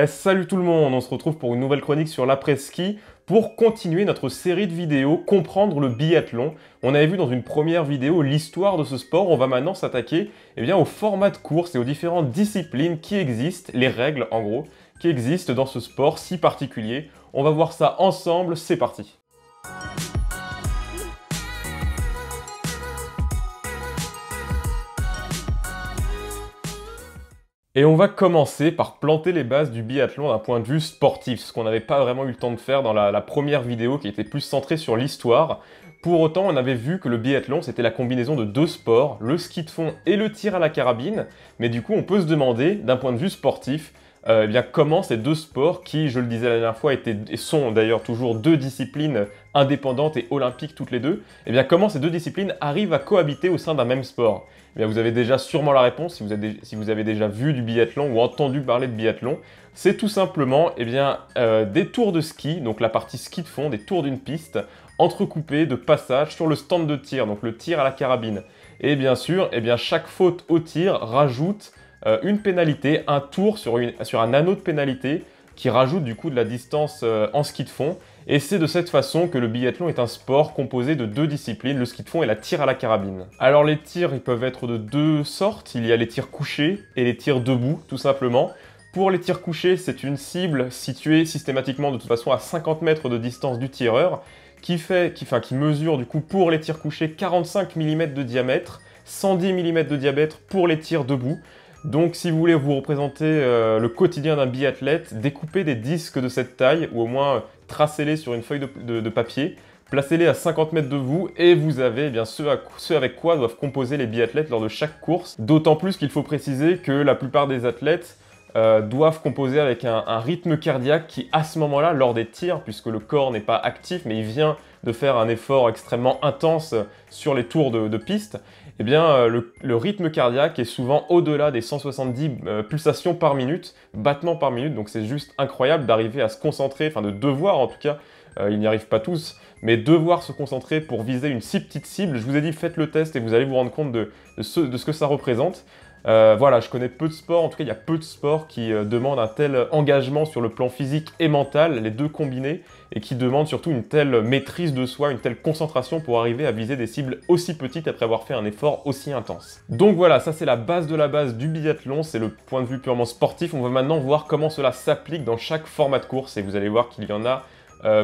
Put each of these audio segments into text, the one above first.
Salut tout le monde, on se retrouve pour une nouvelle chronique sur l'après-ski pour continuer notre série de vidéos Comprendre le biathlon. On avait vu dans une première vidéo l'histoire de ce sport, on va maintenant s'attaquer au format de course et aux différentes disciplines qui existent, les règles en gros, qui existent dans ce sport si particulier. On va voir ça ensemble, c'est parti. Et on va commencer par planter les bases du biathlon d'un point de vue sportif, ce qu'on n'avait pas vraiment eu le temps de faire dans la première vidéo qui était plus centrée sur l'histoire. Pour autant, on avait vu que le biathlon, c'était la combinaison de deux sports, le ski de fond et le tir à la carabine. Mais du coup, on peut se demander, d'un point de vue sportif, comment ces deux sports, qui, je le disais la dernière fois, étaient et sont d'ailleurs toujours deux disciplines indépendantes et olympiques toutes les deux, comment ces deux disciplines arrivent à cohabiter au sein d'un même sport. Vous avez déjà sûrement la réponse si vous avez déjà vu du biathlon ou entendu parler de biathlon. C'est tout simplement des tours de ski, donc la partie ski de fond, des tours d'une piste, entrecoupés de passages sur le stand de tir, donc le tir à la carabine. Et bien sûr, chaque faute au tir rajoute une pénalité, un tour sur un anneau de pénalité qui rajoute du coup de la distance en ski de fond. Et c'est de cette façon que le biathlon est un sport composé de deux disciplines, le ski de fond et la tir à la carabine. Alors les tirs, ils peuvent être de deux sortes. Il y a les tirs couchés et les tirs debout, tout simplement. Pour les tirs couchés, c'est une cible située systématiquement de toute façon à 50 mètres de distance du tireur, qui mesure du coup pour les tirs couchés 45 mm de diamètre, 110 mm de diamètre pour les tirs debout. Donc si vous voulez vous représenter le quotidien d'un biathlète, découpez des disques de cette taille, ou au moins tracez-les sur une feuille de papier, placez-les à 50 mètres de vous, et vous avez ce avec quoi doivent composer les biathlètes lors de chaque course. D'autant plus qu'il faut préciser que la plupart des athlètes doivent composer avec un rythme cardiaque qui, à ce moment-là, lors des tirs, puisque le corps n'est pas actif, mais il vient de faire un effort extrêmement intense sur les tours de piste, le rythme cardiaque est souvent au-delà des 170 pulsations par minute, battements par minute, donc c'est juste incroyable d'arriver à se concentrer, enfin de devoir en tout cas, ils n'y arrivent pas tous, mais devoir se concentrer pour viser une si petite cible. Je vous ai dit, faites le test et vous allez vous rendre compte de ce que ça représente. Voilà, je connais peu de sports, en tout cas il y a peu de sports qui demandent un tel engagement sur le plan physique et mental, les deux combinés, et qui demandent surtout une telle maîtrise de soi, une telle concentration pour arriver à viser des cibles aussi petites après avoir fait un effort aussi intense. Donc voilà, ça c'est la base de la base du biathlon, c'est le point de vue purement sportif. On va maintenant voir comment cela s'applique dans chaque format de course, et vous allez voir qu'il y en a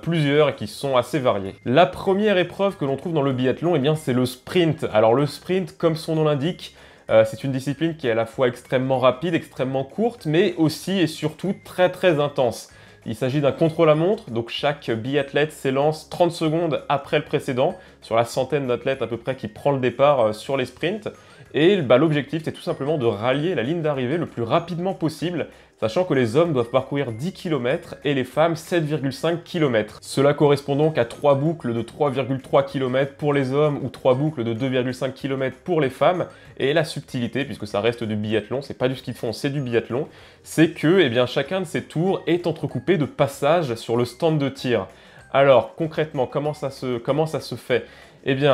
plusieurs et qui sont assez variés. La première épreuve que l'on trouve dans le biathlon, c'est le sprint. Alors le sprint, comme son nom l'indique, c'est une discipline qui est à la fois extrêmement rapide, extrêmement courte, mais aussi et surtout très très intense. Il s'agit d'un contre-la-montre, donc chaque biathlète s'élance 30 secondes après le précédent, sur la centaine d'athlètes à peu près qui prend le départ sur les sprints. Et l'objectif, c'est tout simplement de rallier la ligne d'arrivée le plus rapidement possible, sachant que les hommes doivent parcourir 10 km et les femmes 7,5 km. Cela correspond donc à 3 boucles de 3,3 km pour les hommes ou 3 boucles de 2,5 km pour les femmes. Et la subtilité, puisque ça reste du biathlon, c'est pas du ski de fond, c'est du biathlon, c'est que chacun de ces tours est entrecoupé de passages sur le stand de tir. Alors concrètement, comment ça se fait ?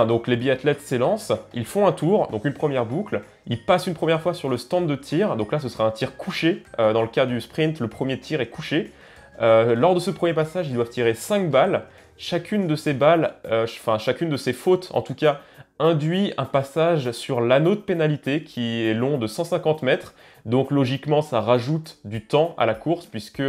Donc les biathlètes s'élancent, ils font un tour, donc une première boucle, ils passent une première fois sur le stand de tir, donc là ce sera un tir couché, dans le cas du sprint, le premier tir est couché. Lors de ce premier passage, ils doivent tirer 5 balles, chacune de ces balles, chacune de ces fautes en tout cas, induit un passage sur l'anneau de pénalité qui est long de 150 mètres, donc logiquement ça rajoute du temps à la course puisque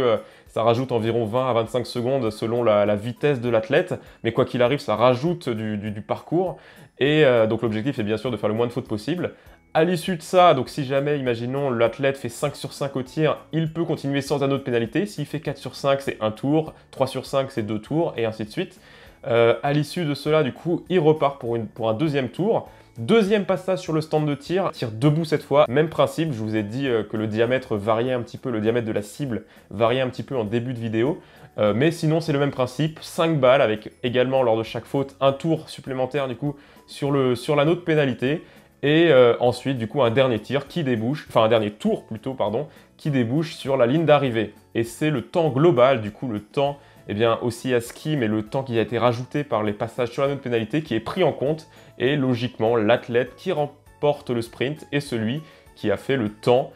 ça rajoute environ 20 à 25 secondes selon la vitesse de l'athlète, mais quoi qu'il arrive ça rajoute du parcours, et donc l'objectif est bien sûr de faire le moins de fautes possible. À l'issue de ça, donc si jamais, imaginons, l'athlète fait 5 sur 5 au tir, il peut continuer sans anneau de pénalité. S'il fait 4 sur 5, c'est un tour, 3 sur 5, c'est 2 tours, et ainsi de suite. À l'issue de cela, du coup, il repart pour un deuxième tour. Deuxième passage sur le stand de tir debout cette fois. Même principe, je vous ai dit que le diamètre variait un petit peu, le diamètre de la cible variait un petit peu en début de vidéo. Mais sinon, c'est le même principe, 5 balles avec également, lors de chaque faute, un tour supplémentaire du coup sur l'anneau de pénalité. Et ensuite, du coup, un dernier tir qui débouche, enfin un dernier tour plutôt, pardon, qui débouche sur la ligne d'arrivée. Et c'est le temps global, du coup, le temps, aussi à ski, mais le temps qui a été rajouté par les passages sur l'anneau de pénalité qui est pris en compte. Et logiquement, l'athlète qui remporte le sprint est celui qui a fait le temps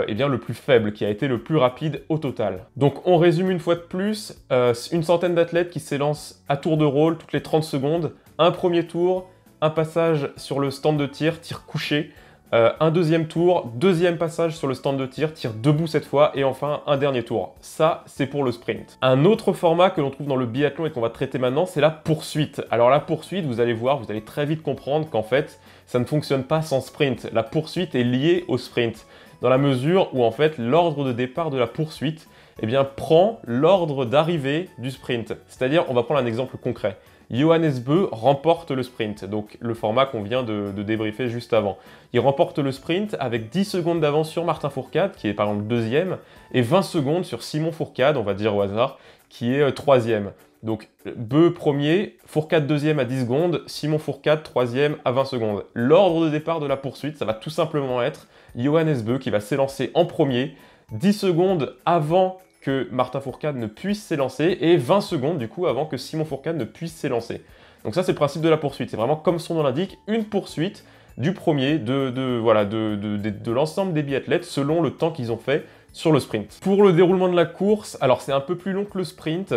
eh bien, le plus faible, qui a été le plus rapide au total. Donc on résume une fois de plus, une centaine d'athlètes qui s'élancent à tour de rôle toutes les 30 secondes, un premier tour, un passage sur le stand de tir, tir couché, un deuxième tour, deuxième passage sur le stand de tir, tir debout cette fois, et enfin un dernier tour. Ça, c'est pour le sprint. Un autre format que l'on trouve dans le biathlon et qu'on va traiter maintenant, c'est la poursuite. Alors la poursuite, vous allez voir, vous allez très vite comprendre qu'en fait, ça ne fonctionne pas sans sprint. La poursuite est liée au sprint, dans la mesure où en fait, l'ordre de départ de la poursuite, eh bien, prend l'ordre d'arrivée du sprint. C'est-à-dire, on va prendre un exemple concret. Johannes Bö remporte le sprint, donc le format qu'on vient de débriefer juste avant. Il remporte le sprint avec 10 secondes d'avance sur Martin Fourcade, qui est par exemple deuxième, et 20 secondes sur Simon Fourcade, on va dire au hasard, qui est troisième. Donc Bö premier, Fourcade deuxième à 10 secondes, Simon Fourcade troisième à 20 secondes. L'ordre de départ de la poursuite, ça va tout simplement être Johannes Bö qui va s'élancer en premier, 10 secondes avant que Martin Fourcade ne puisse s'élancer et 20 secondes du coup avant que Simon Fourcade ne puisse s'élancer. Donc ça c'est le principe de la poursuite, c'est vraiment comme son nom l'indique, une poursuite du premier, de l'ensemble des biathlètes selon le temps qu'ils ont fait sur le sprint. Pour le déroulement de la course, alors c'est un peu plus long que le sprint,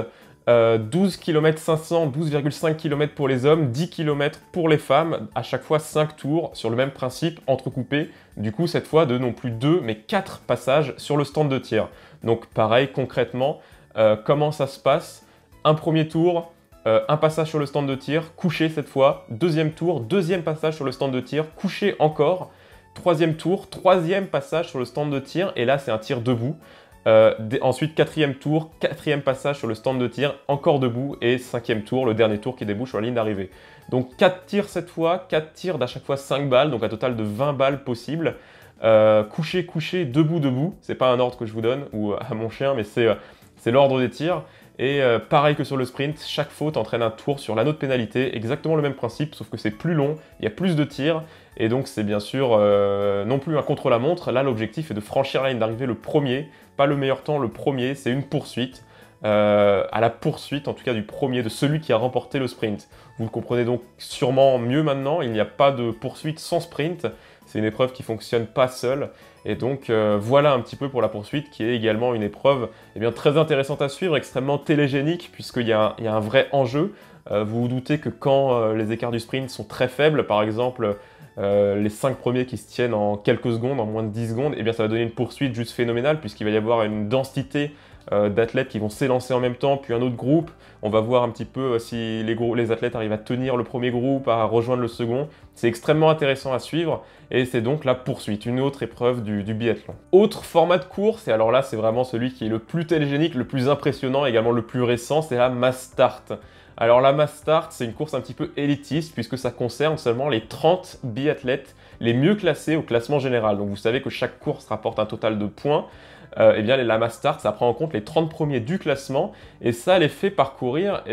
12 km 500, 12,5 km pour les hommes, 10 km pour les femmes, à chaque fois 5 tours sur le même principe, entrecoupés, du coup cette fois de non plus 2 mais 4 passages sur le stand de tir. Donc pareil, concrètement, comment ça se passe? Un premier tour, un passage sur le stand de tir, couché cette fois, deuxième tour, deuxième passage sur le stand de tir, couché encore, troisième tour, troisième passage sur le stand de tir, et là c'est un tir debout. Ensuite, quatrième tour, quatrième passage sur le stand de tir, encore debout, et cinquième tour, le dernier tour qui débouche sur la ligne d'arrivée. Donc 4 tirs cette fois, 4 tirs d'à chaque fois 5 balles, donc un total de 20 balles possibles. Couché, couché, debout, debout, c'est pas un ordre que je vous donne, ou à mon chien, mais c'est l'ordre des tirs. Et pareil que sur le sprint, chaque faute entraîne un tour sur l'anneau de pénalité, exactement le même principe, sauf que c'est plus long, il y a plus de tirs, et donc c'est bien sûr non plus un contre-la-montre. Là, l'objectif est de franchir la ligne d'arrivée le premier, pas le meilleur temps, le premier, c'est une poursuite. À la poursuite, en tout cas du premier, de celui qui a remporté le sprint. Vous le comprenez donc sûrement mieux maintenant, il n'y a pas de poursuite sans sprint, c'est une épreuve qui ne fonctionne pas seule, et donc voilà un petit peu pour la poursuite, qui est également une épreuve très intéressante à suivre, extrêmement télégénique, puisqu'il y a un vrai enjeu. Vous vous doutez que quand les écarts du sprint sont très faibles, par exemple les 5 premiers qui se tiennent en quelques secondes, en moins de 10 secondes, eh bien ça va donner une poursuite juste phénoménale, puisqu'il va y avoir une densité d'athlètes qui vont s'élancer en même temps, puis un autre groupe. On va voir un petit peu si les athlètes arrivent à tenir le premier groupe, à rejoindre le second. C'est extrêmement intéressant à suivre, et c'est donc la poursuite, une autre épreuve du biathlon. Autre format de course, et alors là c'est vraiment celui qui est le plus télégénique, le plus impressionnant, également le plus récent, c'est la Mass Start. Alors la Mass Start, c'est une course un petit peu élitiste, puisque ça concerne seulement les 30 biathlètes les mieux classés au classement général. Donc vous savez que chaque course rapporte un total de points. Eh bien, la Mass Start, ça prend en compte les 30 premiers du classement, et ça les fait parcourir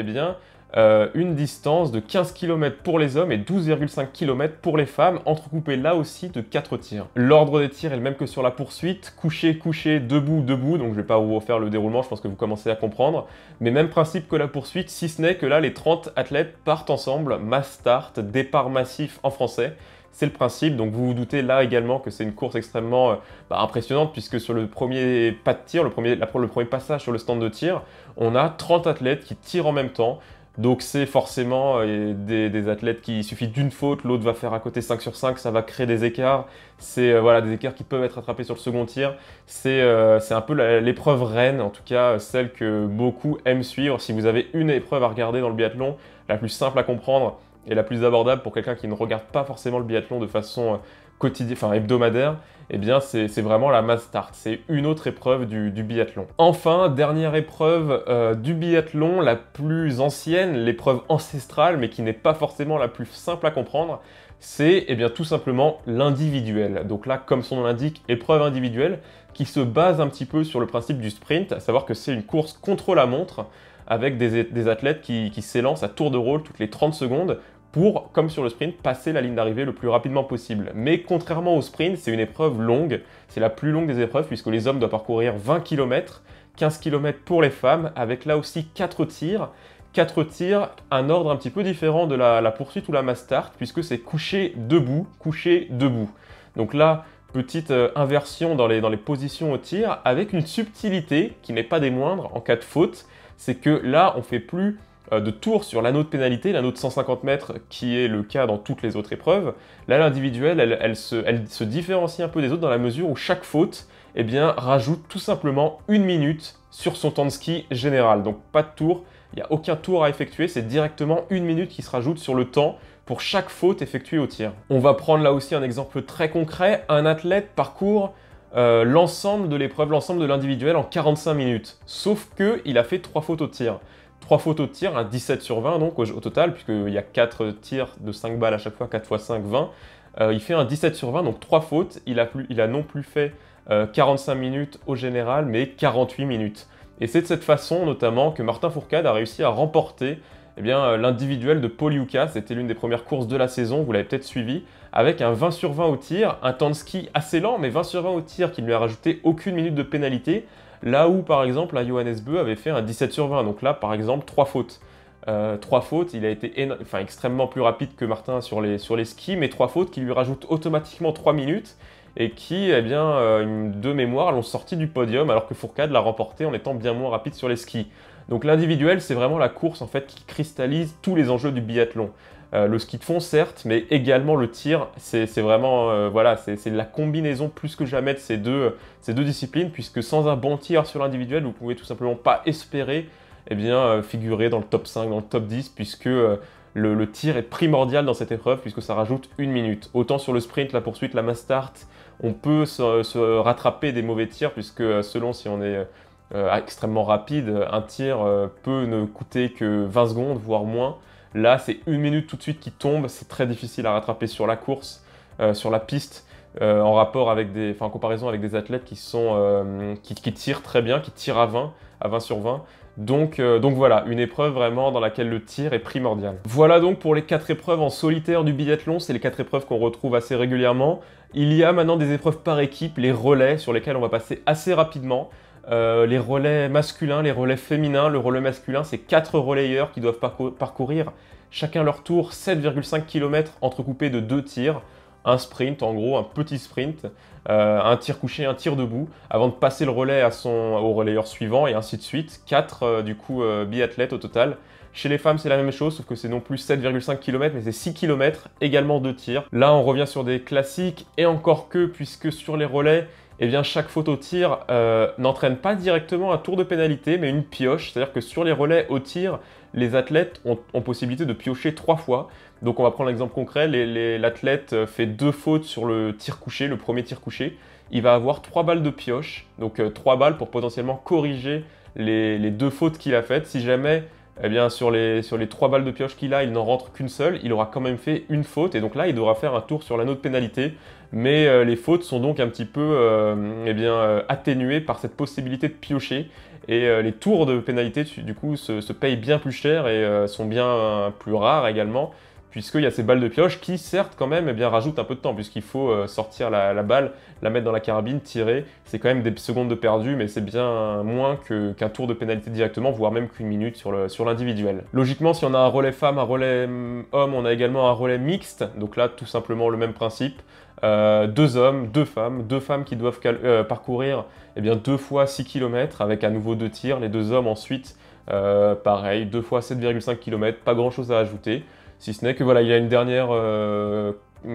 une distance de 15 km pour les hommes et 12,5 km pour les femmes, entrecoupés là aussi de 4 tirs. L'ordre des tirs est le même que sur la poursuite, couché, couché, debout, debout, donc je ne vais pas vous refaire le déroulement, je pense que vous commencez à comprendre, mais même principe que la poursuite, si ce n'est que là les 30 athlètes partent ensemble, Mass Start, départ massif en français. C'est le principe, donc vous vous doutez là également que c'est une course extrêmement impressionnante, puisque sur le premier pas de tir, le premier passage sur le stand de tir, on a 30 athlètes qui tirent en même temps. Donc c'est forcément des athlètes qui, il suffit d'une faute, l'autre va faire à côté 5 sur 5, ça va créer des écarts. C'est des écarts qui peuvent être attrapés sur le second tir. C'est un peu l'épreuve reine, en tout cas celle que beaucoup aiment suivre. Si vous avez une épreuve à regarder dans le biathlon, la plus simple à comprendre et la plus abordable pour quelqu'un qui ne regarde pas forcément le biathlon de façon hebdomadaire, eh bien c'est vraiment la Mass Start. C'est une autre épreuve du biathlon. Enfin, dernière épreuve du biathlon, la plus ancienne, l'épreuve ancestrale, mais qui n'est pas forcément la plus simple à comprendre, c'est tout simplement l'individuel. Donc là, comme son nom l'indique, épreuve individuelle, qui se base un petit peu sur le principe du sprint, à savoir que c'est une course contre la montre, avec des athlètes qui s'élancent à tour de rôle toutes les 30 secondes, pour, comme sur le sprint, passer la ligne d'arrivée le plus rapidement possible. Mais contrairement au sprint, c'est une épreuve longue, c'est la plus longue des épreuves puisque les hommes doivent parcourir 20 km, 15 km pour les femmes, avec là aussi 4 tirs. 4 tirs, un ordre un petit peu différent de la poursuite ou la Mass Start, puisque c'est couché, debout, couché, debout. Donc là, Petite inversion dans les positions au tir, avec une subtilité qui n'est pas des moindres en cas de faute, c'est que là, on fait plus de tours sur l'anneau de pénalité, l'anneau de 150 mètres, qui est le cas dans toutes les autres épreuves. Là, l'individuelle, elle se différencie un peu des autres dans la mesure où chaque faute, eh bien, rajoute tout simplement 1 minute sur son temps de ski général. Donc pas de tour, il n'y a aucun tour à effectuer, c'est directement 1 minute qui se rajoute sur le temps pour chaque faute effectuée au tir. On va prendre là aussi un exemple très concret. Un athlète parcourt l'ensemble de l'épreuve, l'ensemble de l'individuel en 45 minutes. Sauf qu'il a fait 3 fautes au tir. 3 fautes au tir, un 17 sur 20 donc au total, puisqu'il y a 4 tirs de 5 balles à chaque fois, 4 x 5, 20. Il fait un 17 sur 20, donc 3 fautes. Il a non plus fait 45 minutes au général, mais 48 minutes. Et c'est de cette façon notamment que Martin Fourcade a réussi à remporter l'individuel de Poliuca. C'était l'une des premières courses de la saison, vous l'avez peut-être suivi, avec un 20 sur 20 au tir, un temps de ski assez lent, mais 20 sur 20 au tir qui ne lui a rajouté aucune minute de pénalité, là où par exemple un Johannes Beu avait fait un 17 sur 20, donc là par exemple 3 fautes. 3 fautes, il a été extrêmement plus rapide que Martin sur les skis, mais 3 fautes qui lui rajoutent automatiquement 3 minutes, et qui, de mémoire, l'ont sorti du podium, alors que Fourcade l'a remporté en étant bien moins rapide sur les skis. Donc l'individuel, c'est vraiment la course en fait qui cristallise tous les enjeux du biathlon. Le ski de fond, certes, mais également le tir, c'est vraiment c'est la combinaison plus que jamais de ces deux disciplines, puisque sans un bon tir sur l'individuel, vous pouvez tout simplement pas espérer figurer dans le top 5, dans le top 10, puisque le tir est primordial dans cette épreuve, puisque ça rajoute 1 minute. Autant sur le sprint, la poursuite, la mass start, on peut se rattraper des mauvais tirs, puisque selon si on est extrêmement rapide, un tir peut ne coûter que 20 secondes, voire moins. Là, c'est 1 minute tout de suite qui tombe, c'est très difficile à rattraper sur la course, sur la piste, en comparaison avec des athlètes qui tirent très bien, qui tirent à 20 sur 20. Donc voilà, une épreuve vraiment dans laquelle le tir est primordial. Voilà donc pour les 4 épreuves en solitaire du biathlon, c'est les 4 épreuves qu'on retrouve assez régulièrement. Il y a maintenant des épreuves par équipe, les relais, sur lesquels on va passer assez rapidement. Les relais masculins, les relais féminins. Le relais masculin, c'est 4 relayeurs qui doivent parcourir chacun leur tour 7,5 km entrecoupés de 2 tirs. Un sprint, en gros, un petit sprint, un tir couché, un tir debout, avant de passer le relais au relayeur suivant, et ainsi de suite. 4 biathlètes au total. Chez les femmes, c'est la même chose, sauf que c'est non plus 7,5 km, mais c'est 6 km, également 2 tirs. Là, on revient sur des classiques, et encore que, puisque sur les relais, chaque faute au tir n'entraîne pas directement un tour de pénalité, mais une pioche. C'est-à-dire que sur les relais au tir, les athlètes ont possibilité de piocher 3 fois. Donc on va prendre l'exemple concret, l'athlète fait 2 fautes sur le tir couché, le premier tir couché. Il va avoir 3 balles de pioche, donc 3 balles pour potentiellement corriger les 2 fautes qu'il a faites. Si jamais, sur les 3 balles de pioche qu'il a, il n'en rentre qu'une seule, il aura quand même fait une faute. Et donc là, il devra faire un tour sur l'anneau de pénalité. Mais les fautes sont donc un petit peu atténuées par cette possibilité de piocher. Et les tours de pénalité, du coup, se payent bien plus cher et sont bien plus rares également, puisqu'il y a ces balles de pioche qui, certes, quand même, rajoutent un peu de temps, puisqu'il faut sortir la balle, la mettre dans la carabine, tirer. C'est quand même des secondes de perdu, mais c'est bien moins qu'un tour de pénalité directement, voire même qu'une minute sur l'individuel. Logiquement, si on a un relais femme, un relais homme, on a également un relais mixte. Donc là, tout simplement le même principe. 2 hommes, 2 femmes qui doivent parcourir 2 fois 6 km avec à nouveau 2 tirs. Les 2 hommes ensuite, pareil, 2 fois 7,5 km, pas grand chose à ajouter. Si ce n'est que voilà, il y a une dernière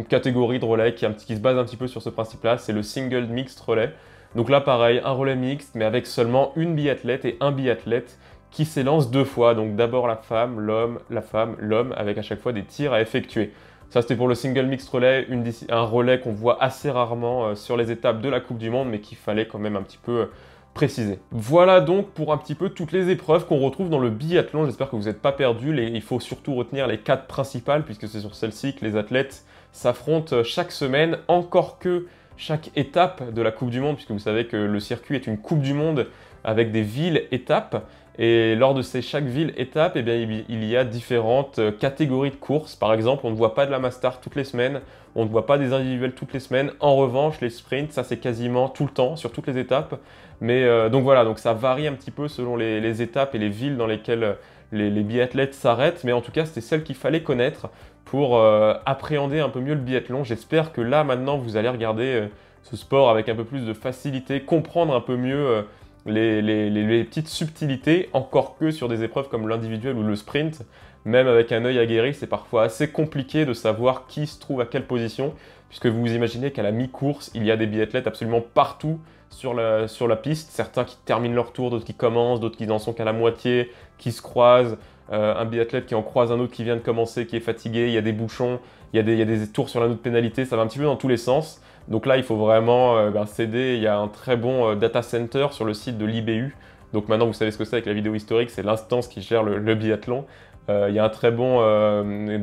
catégorie de relais qui se base un petit peu sur ce principe-là, c'est le single mixed relais. Donc là pareil, un relais mixte mais avec seulement une biathlète et un biathlète qui s'élance 2 fois. Donc d'abord la femme, l'homme, avec à chaque fois des tirs à effectuer. Ça, c'était pour le single mixed relay, un relais qu'on voit assez rarement sur les étapes de la Coupe du Monde, mais qu'il fallait quand même un petit peu préciser. Voilà donc pour un petit peu toutes les épreuves qu'on retrouve dans le biathlon. J'espère que vous n'êtes pas perdus. Il faut surtout retenir les 4 principales, puisque c'est sur celles-ci que les athlètes s'affrontent chaque semaine, encore que chaque étape de la Coupe du Monde, puisque vous savez que le circuit est une Coupe du Monde avec des villes-étapes. Et lors de chaque ville-étape, il y a différentes catégories de courses. Par exemple, on ne voit pas de la mass start toutes les semaines, on ne voit pas des individuels toutes les semaines. En revanche, les sprints, ça c'est quasiment tout le temps, sur toutes les étapes. Mais donc voilà, donc ça varie un petit peu selon les étapes et les villes dans lesquelles les biathlètes s'arrêtent. Mais en tout cas, c'était celle qu'il fallait connaître pour appréhender un peu mieux le biathlon. J'espère que là, maintenant, vous allez regarder ce sport avec un peu plus de facilité, comprendre un peu mieux les petites subtilités, encore que sur des épreuves comme l'individuel ou le sprint, même avec un œil aguerri, c'est parfois assez compliqué de savoir qui se trouve à quelle position, puisque vous vous imaginez qu'à la mi-course, il y a des biathlètes absolument partout sur la piste, certains qui terminent leur tour, d'autres qui commencent, d'autres qui n'en sont qu'à la moitié, qui se croisent, un biathlète qui en croise un autre qui vient de commencer, qui est fatigué, il y a des bouchons, il y a des tours sur la note pénalité, ça va un petit peu dans tous les sens. Donc là, il faut vraiment s'aider. Il y a un très bon data center sur le site de l'IBU. Donc maintenant, vous savez ce que c'est avec la vidéo historique, c'est l'instance qui gère le biathlon. Il y a un très bon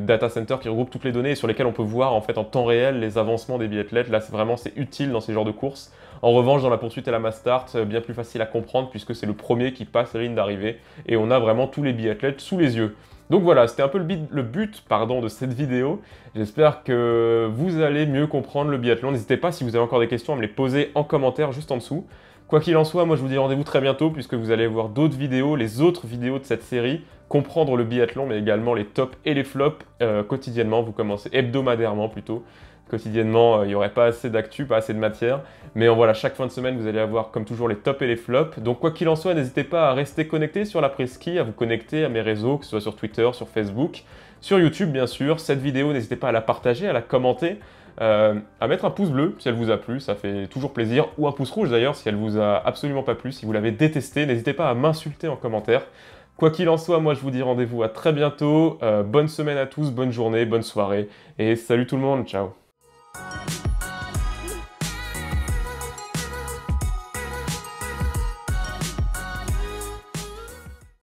data center qui regroupe toutes les données et sur lesquelles on peut voir en fait en temps réel les avancements des biathlètes. Là, c'est utile dans ces genres de courses. En revanche, dans la poursuite et la mass start, bien plus facile à comprendre puisque c'est le premier qui passe la ligne d'arrivée et on a vraiment tous les biathlètes sous les yeux. Donc voilà, c'était un peu le but de cette vidéo. J'espère que vous allez mieux comprendre le biathlon. N'hésitez pas, si vous avez encore des questions, à me les poser en commentaire juste en dessous. Quoi qu'il en soit, moi je vous dis rendez-vous très bientôt puisque vous allez voir d'autres vidéos, les autres vidéos de cette série, comprendre le biathlon, mais également les tops et les flops quotidiennement. Vous commencez hebdomadairement plutôt. Quotidiennement, il n'y aurait pas assez d'actu, pas assez de matière. Mais voilà, chaque fin de semaine, vous allez avoir comme toujours les tops et les flops. Donc quoi qu'il en soit, n'hésitez pas à rester connecté sur l'après-ski, à vous connecter à mes réseaux, que ce soit sur Twitter, sur Facebook, sur YouTube bien sûr. Cette vidéo, n'hésitez pas à la partager, à la commenter, à mettre un pouce bleu si elle vous a plu, ça fait toujours plaisir. Ou un pouce rouge d'ailleurs si elle vous a absolument pas plu, si vous l'avez détesté. N'hésitez pas à m'insulter en commentaire. Quoi qu'il en soit, moi je vous dis rendez-vous à très bientôt. Bonne semaine à tous, bonne journée, bonne soirée. Et salut tout le monde, ciao.